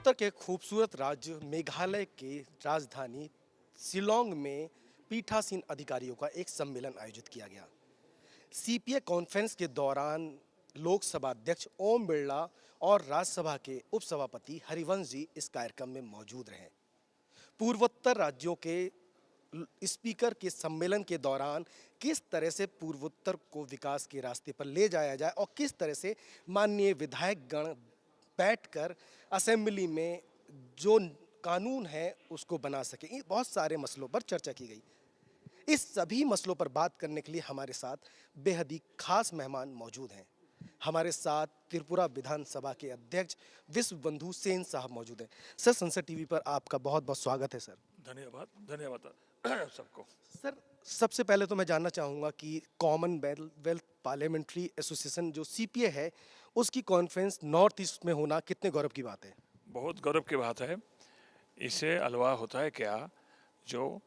पूर्वोत्तर के खूबसूरत राज्य मेघालय के राजधानी शिलोंग में पीठासीन अधिकारियों का एक सम्मेलन आयोजित किया गया। सीपीए कॉन्फ्रेंस के दौरान लोकसभा अध्यक्ष ओम बिरला और राज्यसभा के उपसभापति हरिवंश जी इस कार्यक्रम में मौजूद रहे। पूर्वोत्तर राज्यों के स्पीकर के सम्मेलन के दौरान किस तरह से पूर्वोत्तर को विकास के रास्ते पर ले जाया जाए और किस तरह से माननीय विधायक गण बैठकर असेंबली में जो कानून है उसको बना सके, ये बहुत सारे मसलों पर चर्चा की गई। इस सभी मसलों पर बात करने के लिए हमारे साथ बेहद ही खास मेहमान मौजूद हैं। हमारे साथ त्रिपुरा विधानसभा के अध्यक्ष विश्व बंधु सेन साहब मौजूद हैं। सर, संसद टीवी पर आपका बहुत बहुत स्वागत है। सर धन्यवाद धन्यवाद सबको। सर, सबसे पहले तो मैं जानना चाहूँगा कि कॉमनवेल्थ पार्लियामेंट्री एसोसिएशन जो सीपीए है उसकी कॉन्फ्रेंस नॉर्थ ईस्ट में होना कितने गौरव की बात है? बहुत गौरव की बात है। इससे अलावा होता है क्या, जो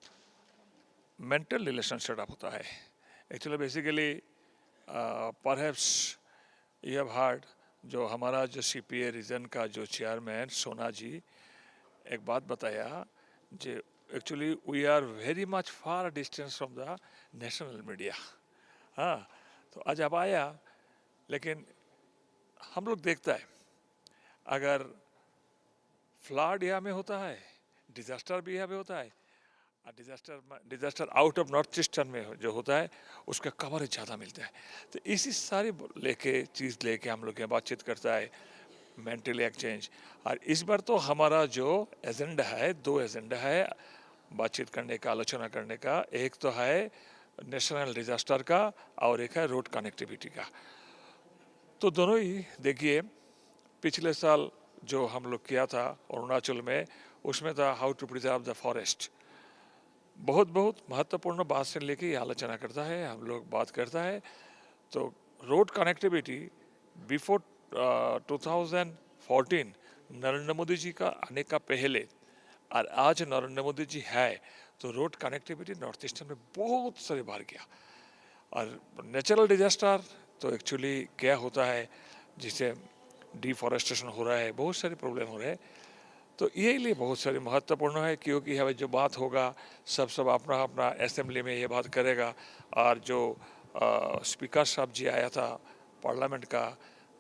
मेंटल रिलेशन सेटअप होता है। Actually basically perhaps you have heard, जो हमारा जो सीपीए रीजन का जो चेयरमैन सोना जी एक बात बताया, जो actually we are very much far distance from the national media. हाँ, तो आज अब आया, लेकिन हम लोग देखता है अगर फ्लड यहाँ में होता है, डिजास्टर भी यहाँ पे होता है, disaster out of north eastern में जो होता है उसका कवरेज ज़्यादा मिलता है। तो इसी सारी चीज़ लेके हम लोग यहाँ बातचीत करता है, मेंटल एक्सचेंज। और इस बार तो हमारा जो एजेंडा है, दो एजेंडा है बातचीत करने का, आलोचना करने का। एक तो है नेशनल डिजास्टर का और एक है रोड कनेक्टिविटी का। तो दोनों ही देखिए, पिछले साल जो हम लोग किया था अरुणाचल में, उसमें था how to preserve the forest. बहुत बहुत महत्वपूर्ण बात से लेके आलोचना करता है, हम लोग बात करता है। तो road connectivity before 2014 Narendra Modi ji का आने का पहले और आज नरेंद्र मोदी जी है, तो रोड कनेक्टिविटी नॉर्थ ईस्टर्न में बहुत सारी बार गया। और नेचुरल डिजास्टर तो एक्चुअली क्या होता है, जिसे डिफॉरेस्टेशन हो रहा है, बहुत सारे प्रॉब्लम हो रहे हैं। तो ये लिए बहुत सारी महत्वपूर्ण है, क्योंकि हमें जो बात होगा सब अपना अपना असेंबली में ये बात करेगा। और जो स्पीकर साहब जी आया था पार्लियामेंट का,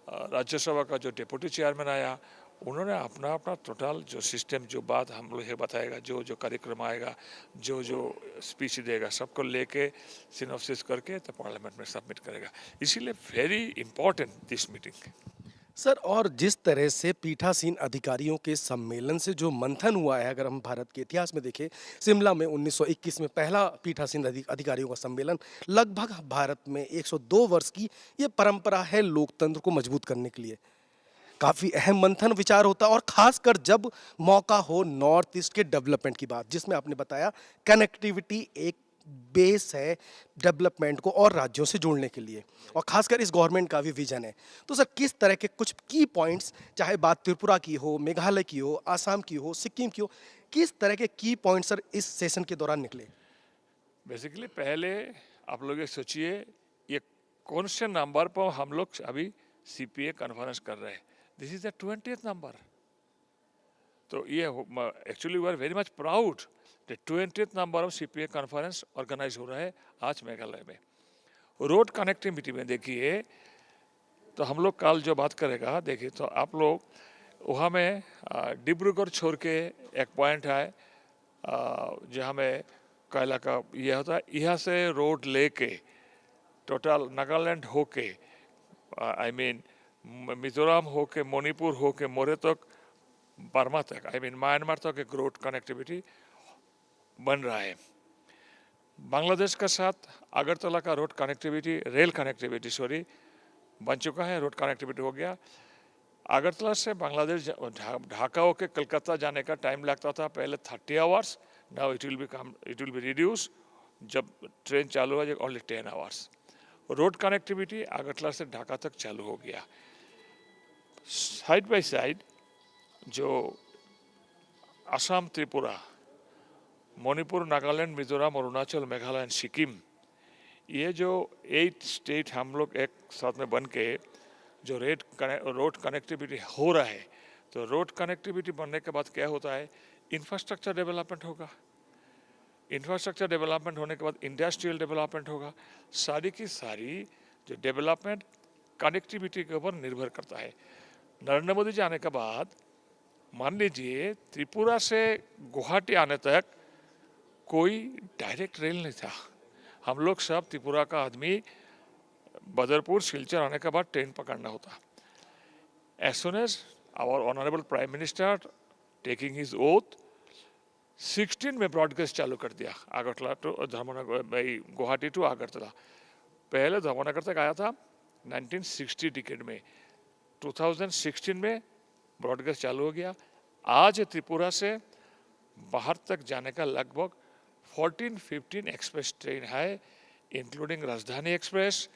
राज्यसभा का जो डिप्टी चेयरमैन आया, उन्होंने अपना अपना टोटल जो सिस्टम, जो बात हम लोग बताएगा, जो जो कार्यक्रम आएगा, जो जो स्पीच देगा, सबको लेके सिनॉप्सिस करके तो पार्लियामेंट में सबमिट करेगा। इसीलिए very important this meeting. Sir, और जिस तरह से पीठासीन अधिकारियों के सम्मेलन से जो मंथन हुआ है, अगर हम भारत के इतिहास में देखें, शिमला में 1921 में पहला पीठासीन अधिकारियों का सम्मेलन, लगभग भारत में 102 वर्ष की ये परंपरा है लोकतंत्र को मजबूत करने के लिए। काफ़ी अहम मंथन विचार होता है, और खासकर जब मौका हो नॉर्थ ईस्ट के डेवलपमेंट की बात, जिसमें आपने बताया कनेक्टिविटी एक बेस है डेवलपमेंट को और राज्यों से जोड़ने के लिए, और खासकर इस गवर्नमेंट का भी विजन है। तो सर, किस तरह के कुछ की पॉइंट्स, चाहे बात त्रिपुरा की हो, मेघालय की हो, आसाम की हो, सिक्किम की हो, किस तरह के की पॉइंट्स सर इस सेशन के दौरान निकले? बेसिकली पहले आप लोग ये सोचिए, ये कौन से नंबर पर हम लोग अभी सीपीए कॉन्फ्रेंस कर रहे हैं। This is the 20th number. तो ये actually we are very much proud, the 20th number of CPA conference organise हो रहा है आज मेघालय में। रोड कनेक्टिविटी में देखिए, तो हम लोग कल जो बात करेगा, देखिए तो आप लोग वहाँ में डिब्रूगढ़ छोड़ के एक पॉइंट है जहाँ में कोयला का ये होता है, यहाँ से रोड लेके टोटल नागालैंड होके, आई मीन मिजोरम होके, मणिपुर होके, मोरे तक, बर्मा तक, आई मीन म्यांमार तक एक रोड कनेक्टिविटी बन रहा है। बांग्लादेश के साथ अगरतला का road connectivity, rail connectivity sorry, बन चुका है, रोड कनेक्टिविटी हो गया। अगरतला से बांग्लादेश ढाका होके कलकत्ता जाने का टाइम लगता था पहले 30 hours, now it will be reduce. जब ट्रेन चालू है only 10 hours. Road connectivity Agartala से ढाका तक चालू हो गया। साइड बाय साइड जो असम, त्रिपुरा, मणिपुर, नागालैंड, मिजोरम, अरुणाचल, मेघालय एंड सिक्किम, ये जो 8 स्टेट हम लोग एक साथ में बन के जो रोड कनेक्टिविटी हो रहा है, तो रोड कनेक्टिविटी बनने के बाद क्या होता है, इंफ्रास्ट्रक्चर डेवलपमेंट होगा, इंफ्रास्ट्रक्चर डेवलपमेंट होने के बाद इंडस्ट्रियल डेवलपमेंट होगा। सारी की सारी जो डेवलपमेंट कनेक्टिविटी के ऊपर निर्भर करता है। नरेंद्र मोदी जी आने के बाद मान लीजिए त्रिपुरा से गुवाहाटी आने तक कोई डायरेक्ट रेल नहीं था। हम लोग सब त्रिपुरा का आदमी बदरपुर सिलचर आने के बाद ट्रेन पकड़ना होता। As soon as our honorable prime minister taking his oath 16 में ब्रॉडकास्ट चालू कर दिया, आगरतला टू धर्मनगर, गुवाहाटी टू आगरतला। पहले धर्मनगर तक आया था 1960 डिकेड में, 2016 में ब्रॉडकास्ट चालू हो गया। आज त्रिपुरा से बाहर तक जाने का लगभग 14-15 एक्सप्रेस ट्रेन है, including Rajdhani express,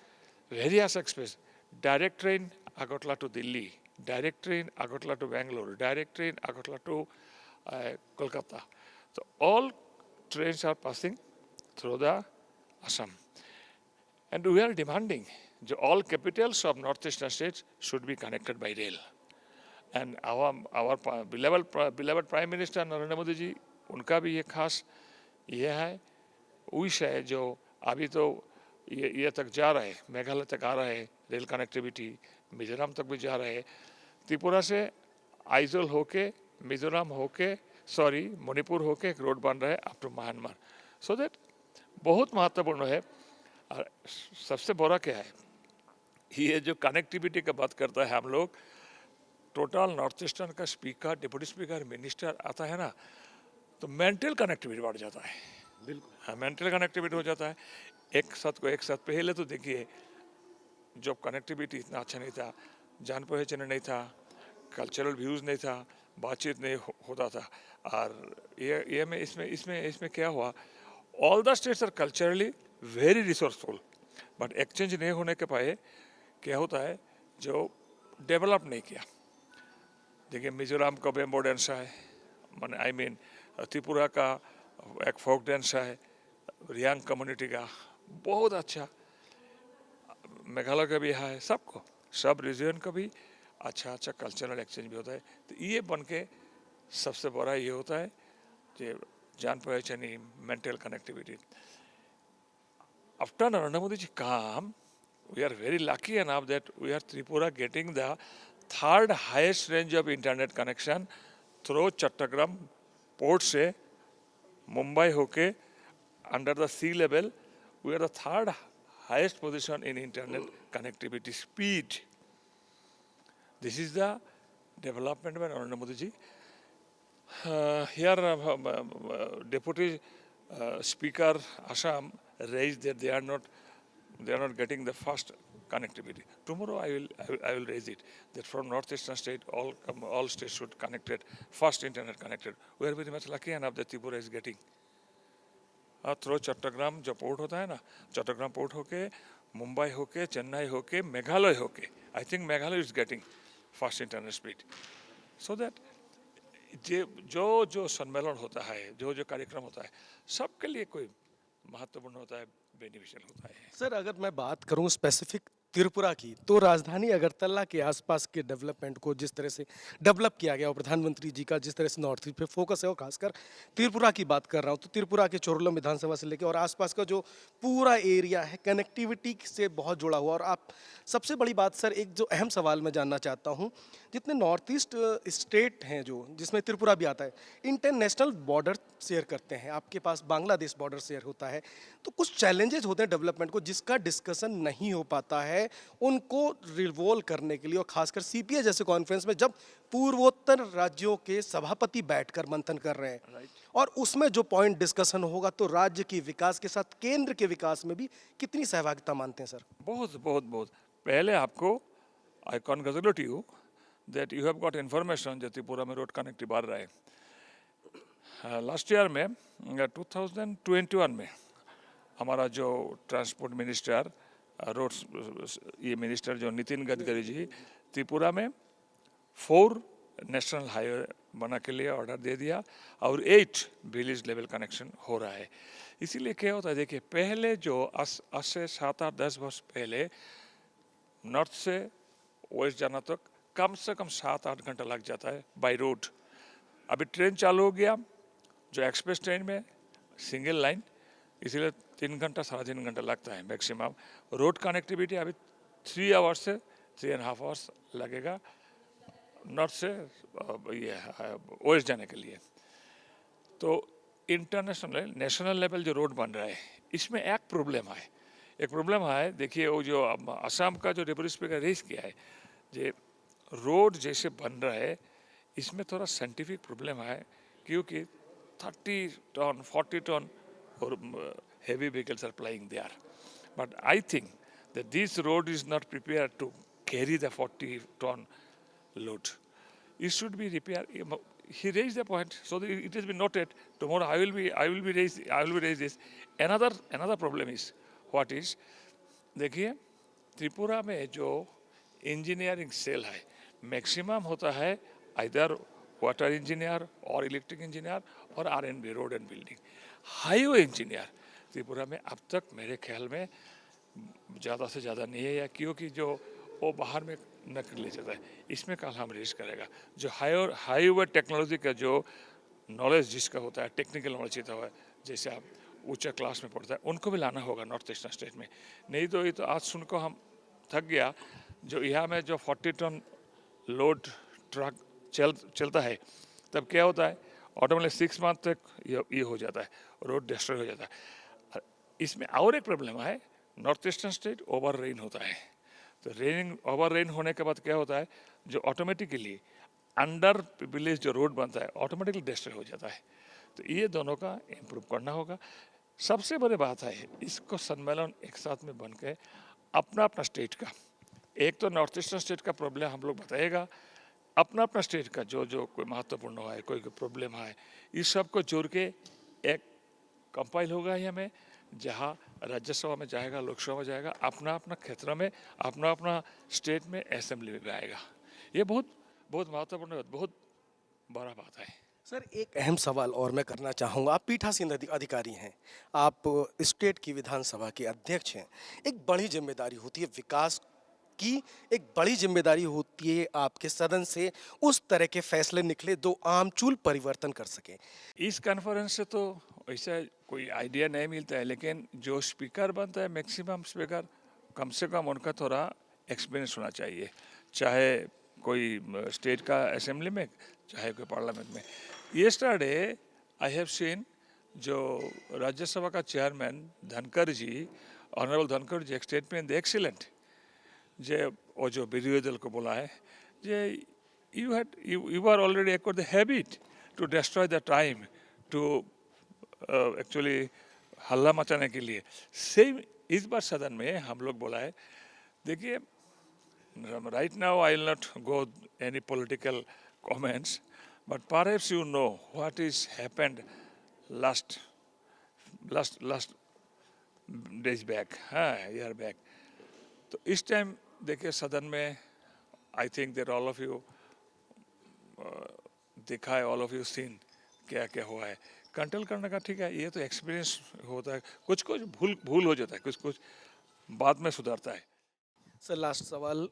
various express, direct train Agartala to Delhi, direct train Agartala to Bangalore, direct train Agartala to Kolkata. So all trains are passing through the Assam. And we are demanding that all capitals of northeastern states should be connected by rail. And our beloved Prime Minister Narendra Modi ji, उनका भी ये खास ये है, wish है जो अभी तो ये तक जा रहा है, मेघालय तक आ रहा है, रेल कनेक्टिविटी मिजोरम तक भी जा रहा है, त्रिपुरा से आइजोल होके, मिजोरम होके, मणिपुर होके एक रोड बन रहा है up to Myanmar. So that बहुत महत्वपूर्ण है। और सबसे बड़ा क्या है, ये जो कनेक्टिविटी की बात करता है हम लोग, टोटल नॉर्थ ईस्टर्न का स्पीकर, डिप्टी स्पीकर, मिनिस्टर आता है ना, तो मेंटल कनेक्टिविटी बढ़ जाता है। बिल्कुल, हाँ, मेंटल कनेक्टिविटी हो जाता है। एक साथ पहले तो देखिए जब कनेक्टिविटी इतना अच्छा नहीं था, जान पहचान नहीं था, कल्चरल व्यूज़ नहीं था, बातचीत नहीं होता था। और ये में इसमें क्या हुआ, all the states are culturally very resourceful, but exchange नहीं होने के पाए क्या होता है, जो डेवलप नहीं किया। देखिए मिजोरम का बेम्बो डांस है, त्रिपुरा का एक फोक डांस है, रियांग कम्युनिटी का बहुत अच्छा, मेघालय का भी है, सब रीजन का भी अच्छा कल्चरल एक्सचेंज भी होता है। तो ये बन के सबसे बड़ा ये होता है कि जान पहचानी, mental connectivity. After Narendra Modi ji come, we are very lucky enough that we are Tripura getting the third highest range of internet connection through Chattogram port से मुंबई होके under the sea level, we are the third highest position in internet connectivity speed. This is the development by Narendra Modi ji. Here Deputy Speaker Assam raised that they are not getting the first connectivity. Tomorrow I will raise it that from northeastern state all states should connected, first internet connected. We are very much lucky enough that Tripura is getting. Through Chattogram जो port होता है ना, Chattogram port होके, मुंबई होके, चेन्नई होके, मेघालय होके, I think Meghalaya is getting fast internet speed. So that जो सम्मेलन होता है, जो कार्यक्रम होता है, सबके लिए कोई महत्वपूर्ण होता है, बेनिफिशियल होता है। सर अगर मैं बात करूं स्पेसिफिक त्रिपुरा की, तो राजधानी अगरतला के आसपास के डेवलपमेंट को जिस तरह से डेवलप किया गया और प्रधानमंत्री जी का जिस तरह से नॉर्थ ईस्ट पे फोकस है, और खासकर त्रिपुरा की बात कर रहा हूं, तो त्रिपुरा के चोरलम विधानसभा से लेकर और आसपास का जो पूरा एरिया है कनेक्टिविटी से बहुत जुड़ा हुआ। और आप सबसे बड़ी बात सर, एक जो अहम सवाल मैं जानना चाहता हूँ, जितने नॉर्थ ईस्ट स्टेट हैं जो जिसमें त्रिपुरा भी आता है, इंटरनेशनल बॉर्डर शेयर करते हैं, आपके पास बांग्लादेश बॉर्डर शेयर होता है, तो कुछ चैलेंजेस होते हैं डेवलपमेंट को जिसका डिस्कशन नहीं हो पाता है उनको रिवॉल्व करने के लिए। और खासकर सीपीए जैसे कॉन्फ्रेंस में जब पूर्वोत्तर राज्यों के सभापति बैठकर मंथन कर रहे हैं और उसमें जो पॉइंट डिस्कशन होगा, तो राज्य की विकास के साथ केंद्र के विकास में भी कितनी सहभागिता मानते हैं सर? बहुत पहले आपको I congratulate you that you have got information जो त्रिपुरा में रोड कनेक्टिविटी बढ़ रहा है। लास्ट ईयर में 2021 में हमारा जो ट्रांसपोर्ट मिनिस्टर रोड्स ये मिनिस्टर जो नितिन गडकरी जी, त्रिपुरा में 4 नेशनल हाईवे बना के लिए ऑर्डर दे दिया और 8 विलेज लेवल कनेक्शन हो रहा है। इसीलिए क्या होता है, देखिए पहले जो आज से 7-8-10 वर्ष पहले नॉर्थ से वेस्ट जाना तक कम से कम 7-8 घंटा लग जाता है बाय रोड। अभी ट्रेन चालू हो गया जो एक्सप्रेस ट्रेन में सिंगल लाइन, इसीलिए 3 घंटा 3.5 घंटा लगता है मैक्सिमम। रोड कनेक्टिविटी अभी 3 आवर्स से 3.5 आवर्स लगेगा नॉर्थ से ये ओएस जाने के लिए। तो इंटरनेशनल नेशनल लेवल जो रोड बन रहा है इसमें एक प्रॉब्लम है। देखिए वो जो असम का जो डेप्यूटी स्पीकर रेस किया है, जे रोड जैसे बन रहा है इसमें थोड़ा साइंटिफिक प्रॉब्लम है, क्योंकि 30 टन 40 टन और heavy vehicles are plying there. But I think that this road is not prepared to carry the 40 ton load. It should be repaired. He raised the point, so that it has been noted. Tomorrow I will be raise this. Another problem is what is, देखिए त्रिपुरा में जो engineering cell है maximum होता है इधर water engineer और electric engineer और R&B road and building. Highway engineer Tripura में अब तक मेरे ख्याल में ज़्यादा से ज़्यादा नहीं है, या क्योंकि जो वो बाहर में नकल ले जाता है। इसमें कल हम रेस करेगा जो हाईवे टेक्नोलॉजी का जो नॉलेज जिसका होता है, टेक्निकल नॉलेज होता है, जैसे आप ऊंचा क्लास में पढ़ता है, उनको भी लाना होगा नॉर्थ ईस्टर्न स्टेट में। नहीं तो ये तो आज सुनकर हम थक गया, जो यहाँ में जो 40 टन लोड ट्रक चलता है तब क्या होता है, ऑटोमेटिक 6 मंथ तक ये हो जाता है, रोड डिस्ट्रॉय हो जाता है। इसमें और एक प्रॉब्लम है, north eastern state over rain होता है, तो ओवर रेन होने के बाद क्या होता है, जो ऑटोमेटिकली अंडर विलेज जो रोड बनता है ऑटोमेटिकली डिस्ट्रॉय हो जाता है। तो ये दोनों का इम्प्रूव करना होगा। सबसे बड़ी बात है इसको सम्मेलन एक साथ में बन के अपना अपना स्टेट का, एक तो नॉर्थ ईस्टर्न स्टेट का प्रॉब्लम हम लोग बताएगा, अपना अपना स्टेट का जो जो कोई महत्वपूर्ण है, कोई प्रॉब्लम है, इस सब को जोड़ के एक कंपाइल होगा ही हमें, जहाँ राज्यसभा में जाएगा, लोकसभा में जाएगा, अपना अपना क्षेत्र में, अपना अपना स्टेट में असेंबली में आएगा। ये बहुत बहुत महत्वपूर्ण, बहुत बड़ा बात है। सर एक अहम सवाल और मैं करना चाहूँगा, आप पीठासीन अधिकारी हैं, आप स्टेट की विधानसभा के अध्यक्ष हैं, एक बड़ी जिम्मेदारी होती है विकास की, एक बड़ी जिम्मेदारी होती है आपके सदन से उस तरह के फैसले निकले जो आमचूल परिवर्तन कर सकें। इस कॉन्फ्रेंस से तो ऐसा कोई आइडिया नहीं मिलता है, लेकिन जो स्पीकर बनता है मैक्सिमम स्पीकर कम से कम उनका थोड़ा एक्सपीरियंस होना चाहिए, चाहे कोई स्टेट का असेंबली में, चाहे कोई पार्लियामेंट में। येस्टरडे आई हैव सीन जो राज्यसभा का चेयरमैन धनखड़ जी, ऑनरेबल धनखड़ जी, एक स्टेटमेंट एक्सीलेंट, जे वो जो विरोधी दल को बोला है, जे you are already acquired the habit to destroy the time to actually हल्ला मचाने के लिए। सेम इस बार सदन में हम लोग बोला है, देखिए right now I will not go any political comments, but perhaps you know what is happened last days back, year back. तो इस टाइम देखिए सदन में I think that all of you देखा है, ऑल ऑफ यू सीन क्या क्या हुआ है। कंट्रोल करने का ठीक है, ये तो एक्सपीरियंस होता है, कुछ कुछ भूल हो जाता है, कुछ कुछ बाद में सुधरता है। सर लास्ट सवाल,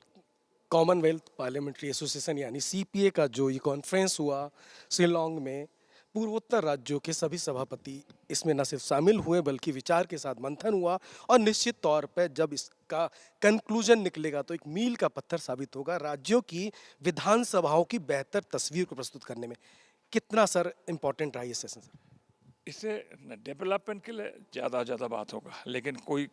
कॉमनवेल्थ पार्लियामेंट्री एसोसिएशन यानी सीपीए का जो ये कॉन्फ्रेंस हुआ शिलोंग में, पूर्वोत्तर राज्यों के सभी सभापति इसमें न सिर्फ शामिल हुए बल्कि विचार के साथ मंथन हुआ, और निश्चित तौर पर जब इसका कंक्लूजन निकलेगा तो एक मील का पत्थर साबित होगा राज्यों की विधानसभाओं की बेहतर तस्वीर को प्रस्तुत करने में। कितना सर इम्पोर्टेंट रहा ये सेशन सर? इससे डेवलपमेंट के लिए ज़्यादा बात होगा, लेकिन कोई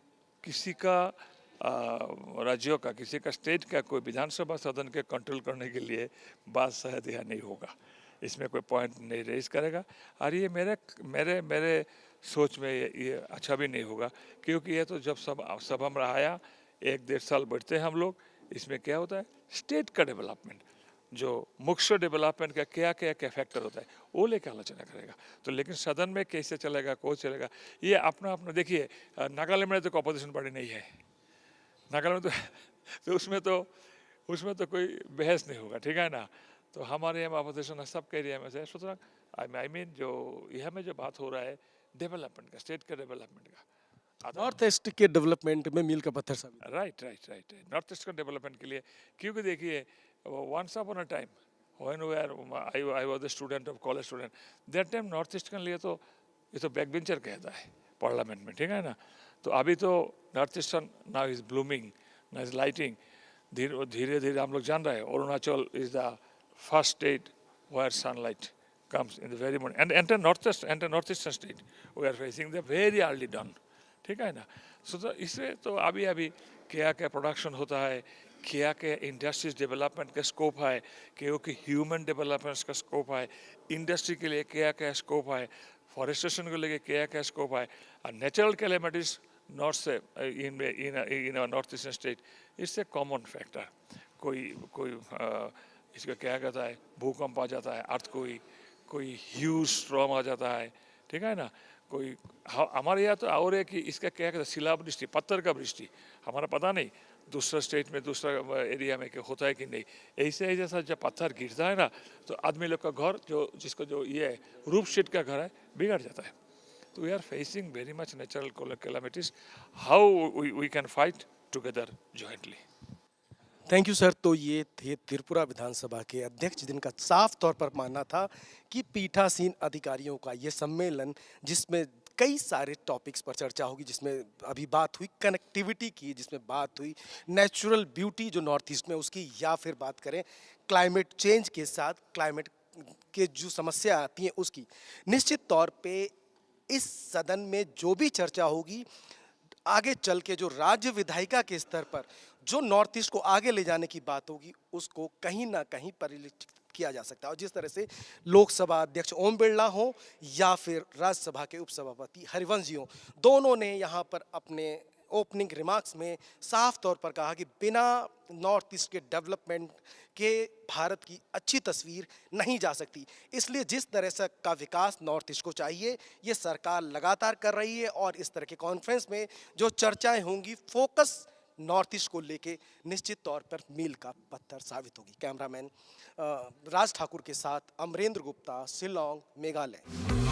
किसी का राज्यों का, किसी का स्टेट का कोई विधानसभा सदन के कंट्रोल करने के लिए बात शायद यह नहीं होगा, इसमें कोई पॉइंट नहीं रेज करेगा। और ये मेरे सोच में ये अच्छा भी नहीं होगा, क्योंकि ये तो जब सब हम आया 1-1.5 साल बैठते हैं हम लोग, इसमें क्या होता है, स्टेट का डेवलपमेंट, जो मुख्य डेवलपमेंट का क्या क्या क्या फैक्टर होता है वो लेकर आलोचना करेगा। तो लेकिन सदन में कैसे चलेगा, कौन चलेगा, ये अपना देखिए नागालैंड में तो अपोजिशन पार्टी नहीं है, नागालैंड में तो उसमें तो कोई बहस नहीं होगा, ठीक है ना। तो हमारे यहाँ अपोजिशन सबके एरिया में से, सुतरां आई मीन जो यहाँ में जो बात हो रहा है डेवलपमेंट का, स्टेट का डेवलपमेंट का, नॉर्थ ईस्ट के डेवलपमेंट में मील का पत्थर साबित। राइट नॉर्थ ईस्ट का डेवलपमेंट के लिए, क्योंकि देखिए once upon a time, when I was a student of college student, that time north east के लिए तो ये तो बैक बेंचर कहता है पार्लियामेंट में, ठीक है ना. तो अभी तो north eastern now is blooming, now is lighting. धीरे धीरे हम लोग जान रहे हैं Arunachal is the first state where sunlight comes in the very morning, and enter northeastern state we are facing the very early dawn, ठीक है ना. सो तो इससे तो अभी अभी क्या क्या प्रोडक्शन होता है, क्या क्या इंडस्ट्रीज डेवलपमेंट का स्कोप है, क्योंकि ह्यूमन डेवलपमेंट का स्कोप है, इंडस्ट्री के लिए क्या क्या स्कोप है, फॉरेस्टेशन को लेके क्या क्या स्कोप है, और नेचुरल कैलेमिटीज नॉर्थ से in north eastern state it's a common factor. कोई इसका क्या कहता है, भूकंप आ जाता है, अर्थ कोई ह्यूज स्ट्रॉम आ जाता है, ठीक है ना. कोई हमारे यहाँ तो और है कि इसका क्या कहता है, शिलावृष्टि, पत्थर का वृष्टि. हमारा पता नहीं दूसरा स्टेट में दूसरा एरिया में क्या होता है कि नहीं. ऐसे जैसा जब पत्थर गिरता है ना तो आदमी लोग का घर जिसको ये रूफ शीट का घर है बिगड़ जाता है. तो we are facing very much natural calamities. How we can fight together jointly. Thank you sir. तो ये थे त्रिपुरा विधानसभा के अध्यक्ष जिनका साफ तौर पर मानना था कि पीठासीन अधिकारियों का ये सम्मेलन, जिसमें कई सारे टॉपिक्स पर चर्चा होगी, जिसमें अभी बात हुई कनेक्टिविटी की, जिसमें बात हुई नेचुरल ब्यूटी जो नॉर्थ ईस्ट में उसकी, या फिर बात करें क्लाइमेट चेंज के साथ क्लाइमेट के जो समस्या आती हैं उसकी. निश्चित तौर पे इस सदन में जो भी चर्चा होगी आगे चल के, जो राज्य विधायिका के स्तर पर जो नॉर्थ ईस्ट को आगे ले जाने की बात होगी, उसको कहीं ना कहीं परिलक्षित किया जा सकता है. और जिस तरह से लोकसभा अध्यक्ष ओम बिरला हो या फिर राज्यसभा के उपसभापति हरिवंश जी हो, दोनों ने यहाँ पर अपने ओपनिंग रिमार्क्स में साफ तौर पर कहा कि बिना नॉर्थ ईस्ट के डेवलपमेंट के भारत की अच्छी तस्वीर नहीं जा सकती. इसलिए जिस तरह से का विकास नॉर्थ ईस्ट को चाहिए, ये सरकार लगातार कर रही है. और इस तरह के कॉन्फ्रेंस में जो चर्चाएं होंगी, फोकस नॉर्थ ईस्ट को लेके निश्चित तौर पर मील का पत्थर साबित होगी. कैमरामैन राज ठाकुर के साथ अमरेंद्र गुप्ता, शिलोंग, मेघालय.